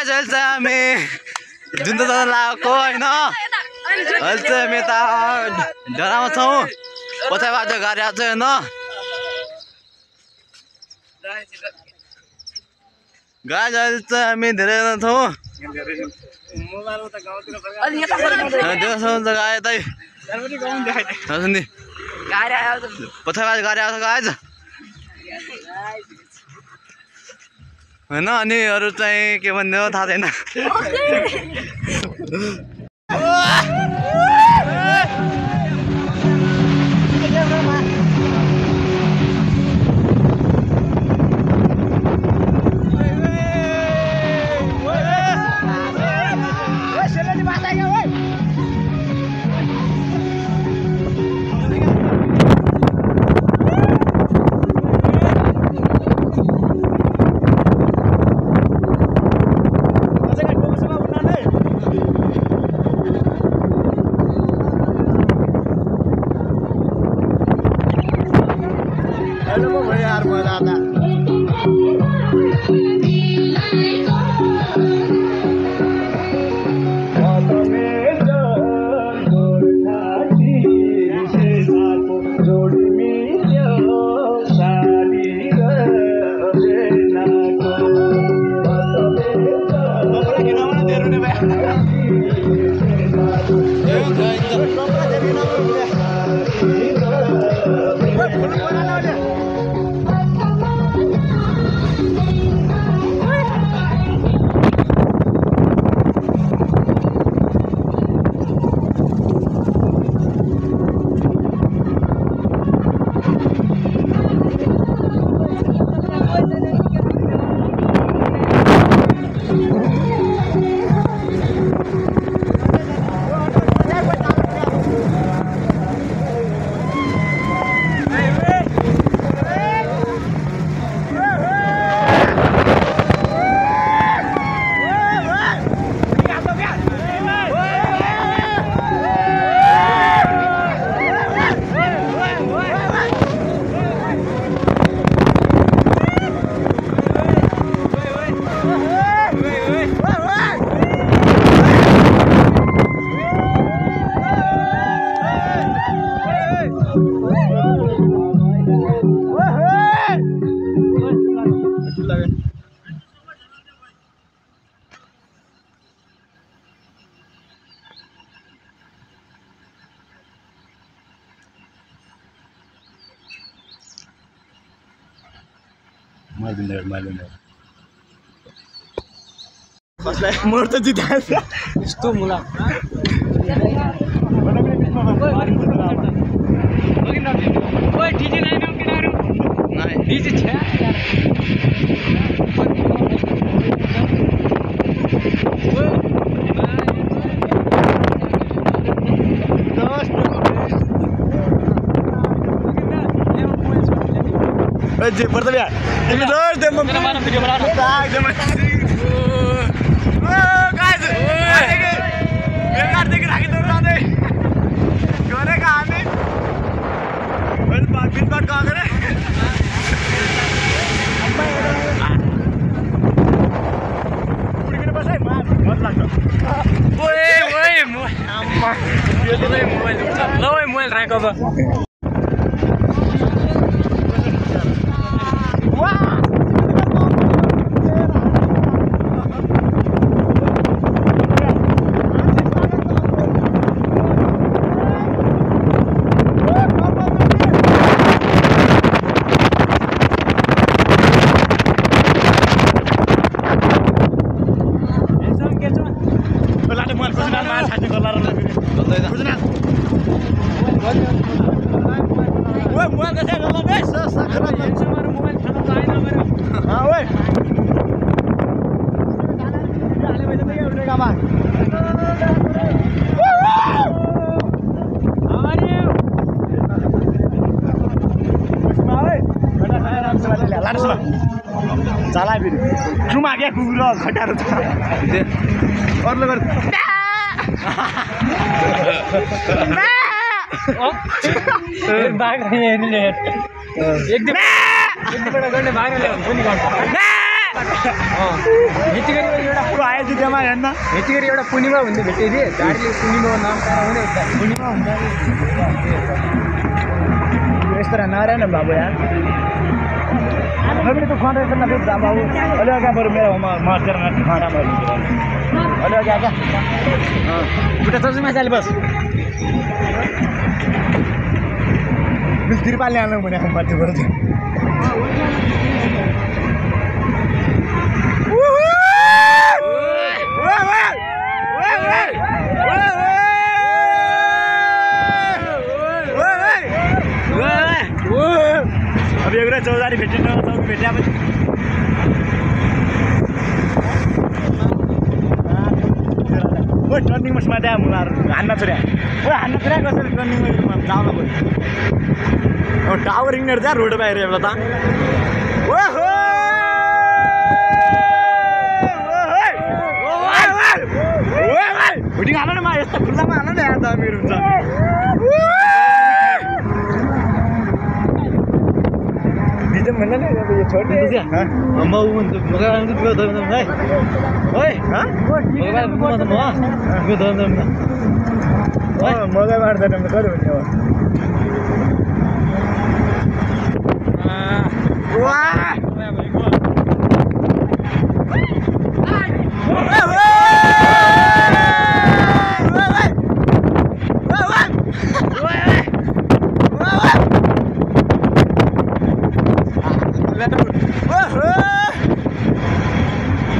guys अहिले चाहिँ हामी जुन त लगाएको होइन अहिले चाहिँ हामी यता डरामा छौँ पछाडिबाट गाडी आएको छ होइन गाइस अहिले चाहिँ हामी धेरैजना छौँ पछाडिबाट गाडी आएको छ गाइस होइन अनि अरू चाहिँ के भन्ने हो थाहा छैन मोर त जिताएछ यस्तो मुला ओइ डीजे लाइन हो किनारो नाही डीजे छ जे पर्दा बे तिमी रोज दे म भिडियो बना एकदम गाइस बेकार देख राखी तो जाने करे कहां बस बात कहां करे पुरी के बस है मार मत लाग्छ ओए अम्मा यो त मोबाइल छ ल ओए मोबाइल राख अब चला फेरि जुमा क्या कुकुर खटारो छ अरूले गर बाघ हेर्ने एकदम एकदम गर्ने बाघले पनि गर्छ यति गरी एउटा पुरो आयो भिडियोमा हेर्न यतिखेर एउटा पूर्णिमा भन्ने भेटेँ थिएँ गाडीले पूर्णिमाको नाम पाउने पूर्णिमा हुन्छ यस्तो नरायण बाबु यार मैले त खाना गर्न फेरि बाबु अलि अगाडि बरु मेरो मर्जेर खाना मैले अलि अगाडि आका उठा चौचीमा चाले बस तिरपाल ल्याउनु भने माथि बरु अब एउटा चौधारी भेटिन चौक भेटेपछि ओ टर्निङमा समात्या मुलाहरू हान्न छोड्या ओ हान्न छोड्या कसरी टर्निङमा जाउन गयो अब टावर इग्नेर जा रोड बाहिर एउटा त ओहो भुटिङ हाल्नु न म यस्तो खुल्लामा हाल्नु न यहाँ त मेरो हुन्छ बिजम भन्दा नि अब यो छोड्ने म उ भन्छु मगा आउँछु त्यो दम है ओइ ह मगा म त म त्यो दम मजा मार्दैन कति भन्ने हो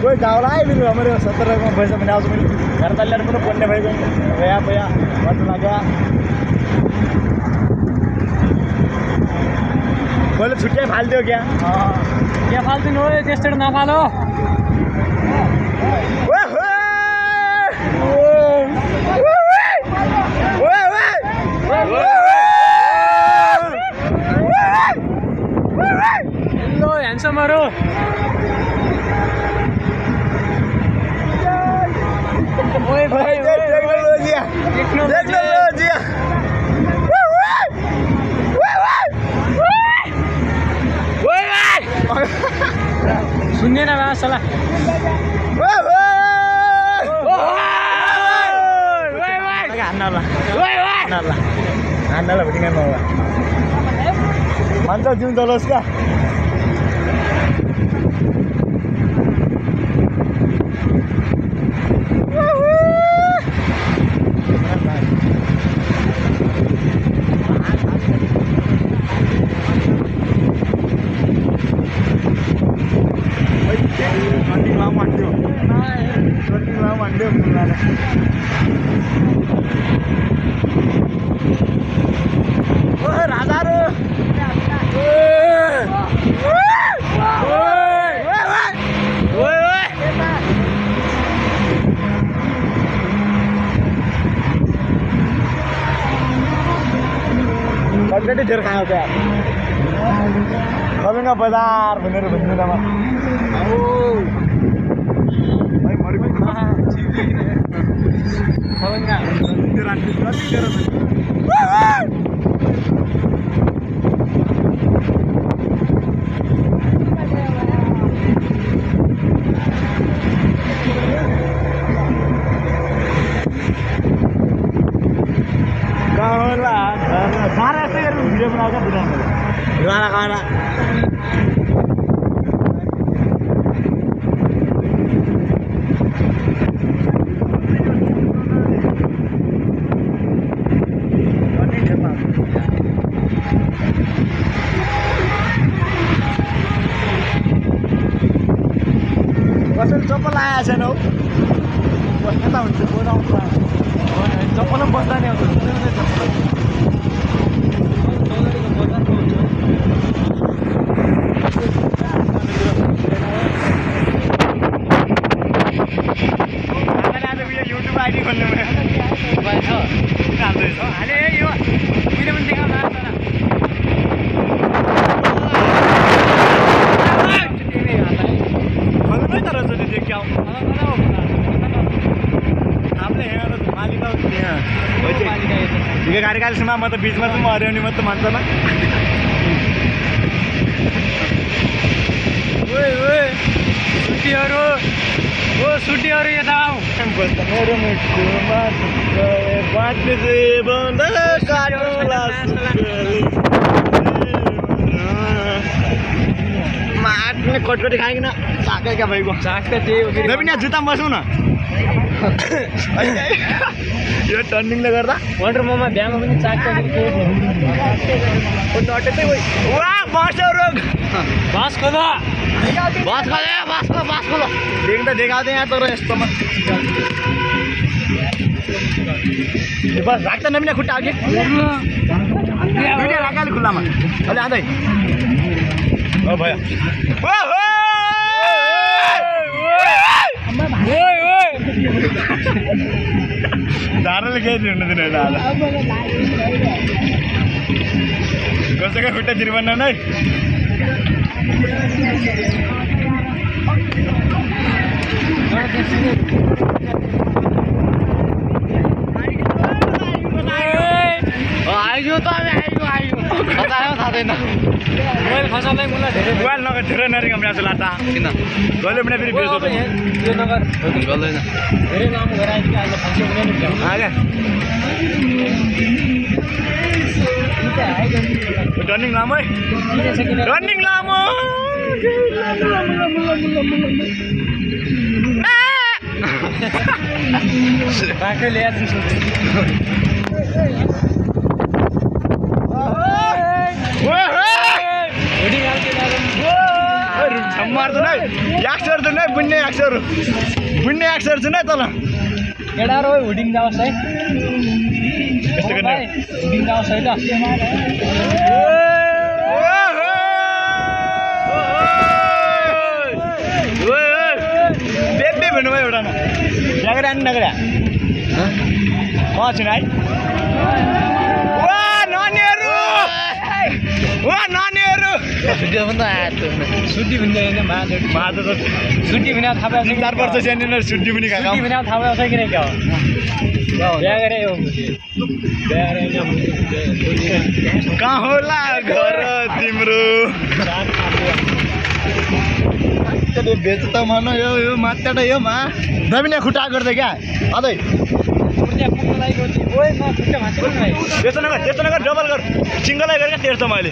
कोही जाओला है मेरो हमारे 17 में पैसा मैंने आज मेरे घर तल्ले पर पन्ने भाई गया भैया मत लगा बोले छुट्टियां फाल दो क्या क्या फाल्तु नो त्यस्तो नफालो हेलो ह्यान्डसमहरु ओए भाई टेक्नोलॉजी सुन्दैन बा सला हान्नला भटिङ नहोला भन्छ जिउ चलोस् क्या कति धेर खायो क्या खलुङ्गा बजार भनेर भन्नुमा भिडियो बनाउँछ गाना गाना कसरी चप्पल आएको छैन हौ बस्ने त हुन्छ बोलाउँछ चप्पल पनि बस्दा नि आउँछ युट्युब आइडी खोल्नु मोबाइल छ हाल्दैछ हाले यो मैले पनि देखा लाग्छ खोल्नु तर जति देख्याउ आपले हेरेर मालिक त्यहाँ यो गाडी गाडीसम्म म त बिचमा चाहिँ म हरियाउने मात्रै मान्छ न ओए ओए छुट्टीहरू ओ सुटीहरू यता आऊ मेरो मुटुमा बाँच्ने जीवन माट्ने कटकटी खाइकन चाकै क्या भाइको चाक त त्यही हो फेरि पनि यहाँ जुत्तामा बसौँ न यो टर्निङले गर्दा वन्डर मोमा बिहामा पनि चाक त फेरि नटेतै वा बसहरू बास खोला बस खोलो देख्दा देखाउँदै यहाँ तर यस्तोमा बस राख्दैन पनि खुट्टा अघि दुईवटा राख अलि खुल्लामा अलि आँदै हो भयो धाराले केही हुनु दिनु दादा कसैको खुट्टा तिर्बन्न नै आइयो त आइयो खसायो थाहा छैन मोबाइल खसाल्दै मलाई धेरै मोबाइल नगर धेरै नरिङ जस्तो लाग्छ किन गल्यो भने फेरि बिर्सो त यो नगर गल्दैन धेरै लामो घर आइदियो अहिले फस्यो भने नि आगे टर्निङ लामो है टर्निङ लामो बाटो ल्याएर मार्दैन है याक्सहरू छ नै बुन्ने याक्सहरू छ नै तल केटाहरू हुडिङ जाओस् है हुडिङ जाओस् है ल बेबी भन्नुभयो एउटा नगरा नि नगरा म छु है नानीहरू सुटी भन्ने होइन माझ त सुटी भने थाहा पाउँछ 4 वर्ष सानो सुटी पनि खाएको सुटी भने थाहा पाउँछ कि क्या हो बिहा गरे हो कहाँ होला घर तिम्रो बेच त मन यो मात्रा यो मा दबिने खुट्टा गर्दै क्या अझै त्यस्तो नगर डबल गर सिङ्गलै गरेर तेर्छ मैले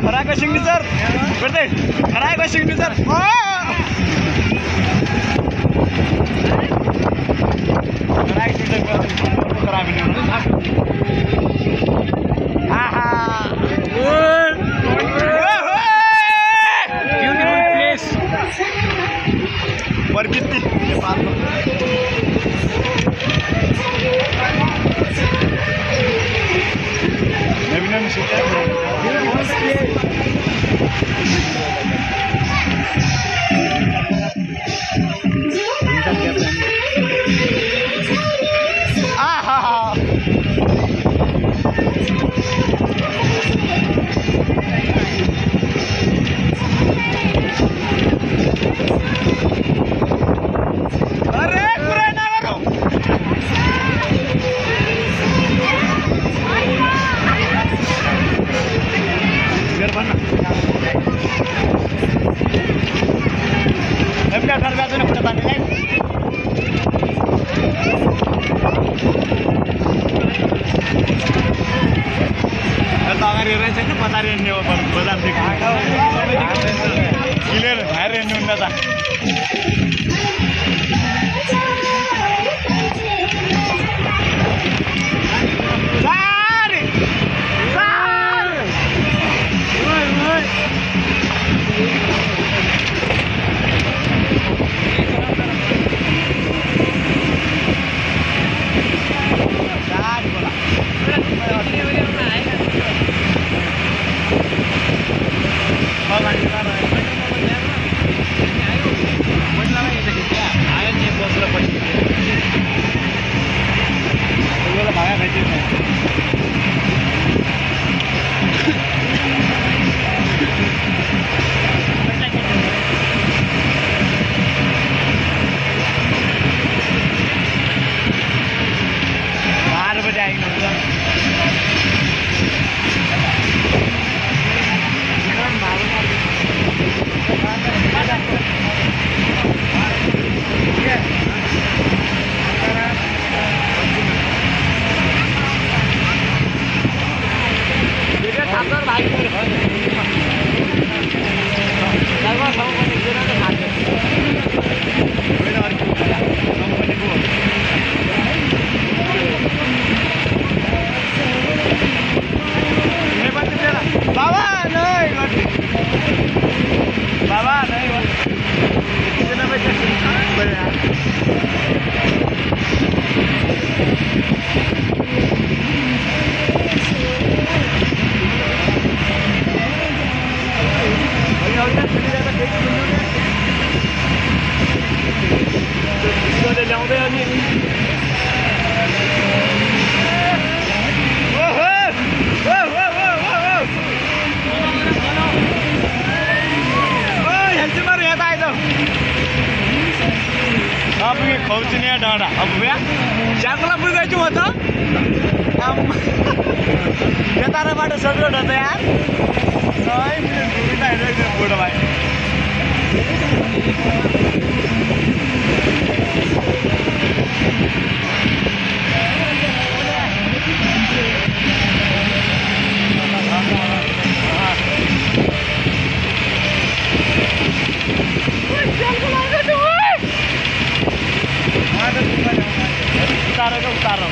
खराको सिग्नेचर गर्दै खराको सिग्नेचर प्रकृति क्लियर भएर हेर्नु हुन्न त बाबा नहीं बाबा नहीं कितना पैसा ल्याउँदै अनि पुगे खौचिने डाँडा अब भ्या च्याकोला पुगेछु म त यताबाट सजिलो त यार फोटो भाइ उतारो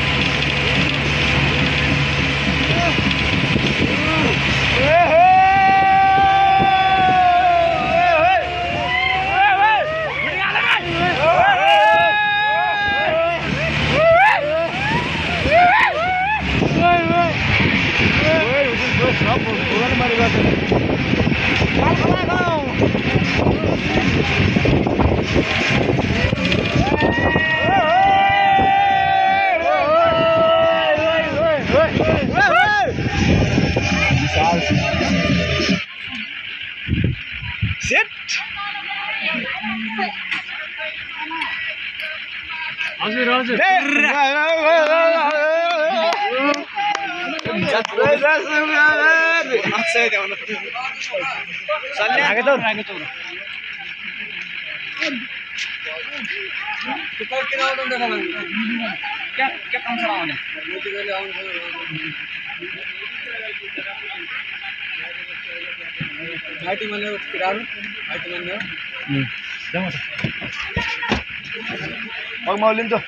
हजुर हजुर mau lên rồi